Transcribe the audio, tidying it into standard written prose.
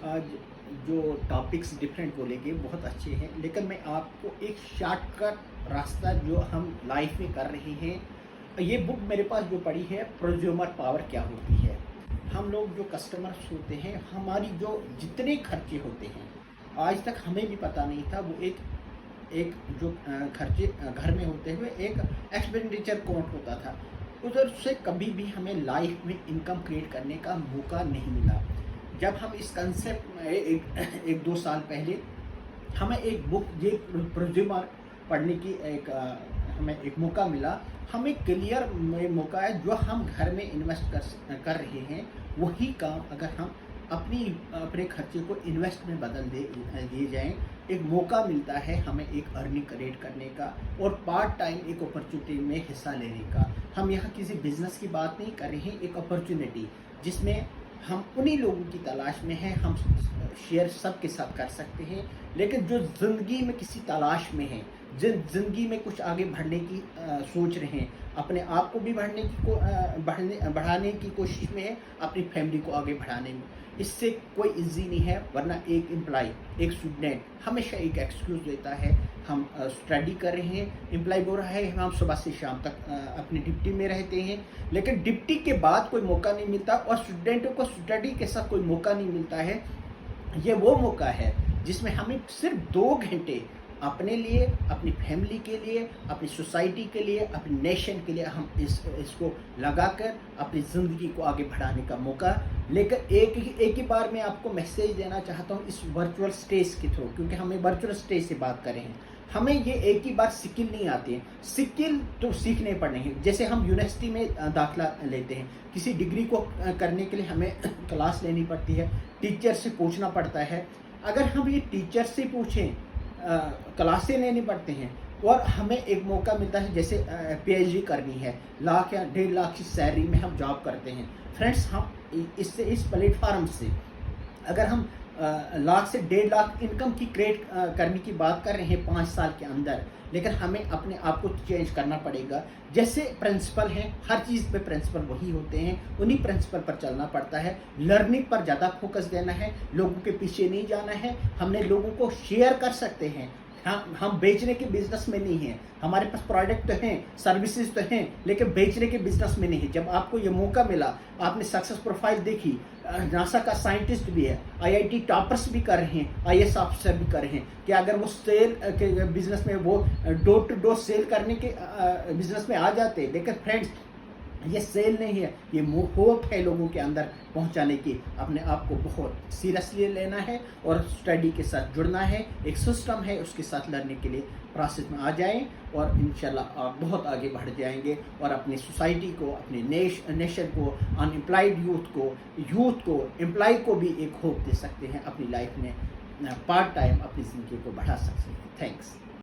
आज जो topics different बोलेंगे बहुत अच्छे हैं, लेकिन मैं आपको एक शॉर्टकट रास्ता जो हम लाइफ में कर रहे हैं, ये बुक मेरे पास जो पड़ी है, प्रोज्यूमर पावर क्या होती है। हम लोग जो कस्टमर्स होते हैं, हमारी जो जितने खर्चे होते हैं, आज तक हमें भी पता नहीं था। वो एक एक जो खर्चे घर में होते हुए एक एक्सपेंडिचर अकाउंट होता था, उधर से कभी भी हमें लाइफ में इनकम क्रिएट करने का मौका नहीं मिला। जब हम इस कंसेप्ट में एक दो साल पहले हमें एक बुक ये प्रोज्यूमर पढ़ने की हमें एक मौका मिला। हमें क्लियर मौका है, जो हम घर में इन्वेस्ट कर रहे हैं वही काम अगर हम अपने खर्चे को इन्वेस्ट में बदल दिए जाएं, एक मौका मिलता है हमें एक अर्निंग क्रिएट करने का और पार्ट टाइम एक अपॉर्चुनिटी में हिस्सा लेने का। हम यहाँ किसी बिजनेस की बात नहीं कर रहे हैं, एक अपॉर्चुनिटी जिसमें हम उन्हीं लोगों की तलाश में हैं। हम शेयर सबके साथ कर सकते हैं, लेकिन जो ज़िंदगी में किसी तलाश में है, जिन ज़िंदगी में कुछ आगे बढ़ने की सोच रहे हैं, अपने आप को भी बढ़ाने की कोशिश में है, अपनी फैमिली को आगे बढ़ाने में, इससे कोई इजी नहीं है। वरना एक एम्प्लॉय, एक स्टूडेंट हमेशा एक एक्सक्यूज़ देता है, हम स्टडी कर रहे हैं। एम्प्लॉय बोल रहा है हम सुबह से शाम तक अपनी ड्यूटी में रहते हैं, लेकिन ड्यूटी के बाद कोई मौका नहीं मिलता और स्टूडेंटों को स्टडी के साथ कोई मौका नहीं मिलता है। ये वो मौका है जिसमें हमें सिर्फ 2 घंटे अपने लिए, अपनी फैमिली के लिए, अपनी सोसाइटी के लिए, अपने नेशन के लिए हम इसको लगाकर अपनी ज़िंदगी को आगे बढ़ाने का मौका। लेकिन एक ही बार मैं आपको मैसेज देना चाहता हूँ इस वर्चुअल स्टेज के थ्रू, क्योंकि हमें वर्चुअल स्टेज से बात कर रहे हैं। हमें ये एक ही बार स्किल नहीं आती है, स्किल तो सीखने पड़ने हैं। जैसे हम यूनिवर्सिटी में दाखिला लेते हैं, किसी डिग्री को करने के लिए हमें क्लास लेनी पड़ती है, टीचर से पूछना पड़ता है। अगर हम ये टीचर से पूछें, क्लासें लेनी पड़ते हैं और हमें एक मौका मिलता है, जैसे पीएचडी करनी है, लाख या 1.5 लाख की सैलरी में हम जॉब करते हैं। फ्रेंड्स, हम इस प्लेटफार्म से अगर हम लाख से 1.5 लाख इनकम की क्रिएट करने की बात कर रहे हैं 5 साल के अंदर, लेकिन हमें अपने आप को चेंज करना पड़ेगा। जैसे प्रिंसिपल हैं, हर चीज़ पे प्रिंसिपल वही होते हैं, उन्हीं प्रिंसिपल पर चलना पड़ता है। लर्निंग पर ज़्यादा फोकस देना है, लोगों के पीछे नहीं जाना है। हमने लोगों को शेयर कर सकते हैं, हम बेचने के बिजनेस में नहीं हैं। हमारे पास प्रोडक्ट तो हैं, सर्विसेज तो हैं, लेकिन बेचने के बिजनेस में नहीं है। जब आपको ये मौका मिला, आपने सक्सेस प्रोफाइल देखी, नासा का साइंटिस्ट भी है, आईआईटी टॉपर्स भी कर रहे हैं, आईएएस ऑफिसर भी कर रहे हैं, कि अगर वो सेल के बिजनेस में, वो डोर टू डोर सेल करने के बिजनेस में आ जाते। लेकिन फ्रेंड्स, ये सेल नहीं है, ये होप है लोगों के अंदर पहुंचाने की। अपने आप को बहुत सीरियसली लेना है और स्टडी के साथ जुड़ना है। एक सिस्टम है, उसके साथ लड़ने के लिए प्रोसेस में आ जाएं और इंशाल्लाह आप बहुत आगे बढ़ जाएंगे और अपनी सोसाइटी को, अपने नेशन को, अनएम्प्लॉयड यूथ को, एम्प्लॉय को भी एक होप दे सकते हैं। अपनी लाइफ में पार्ट टाइम अपनी ज़िंदगी को बढ़ा सकते हैं। थैंक्स।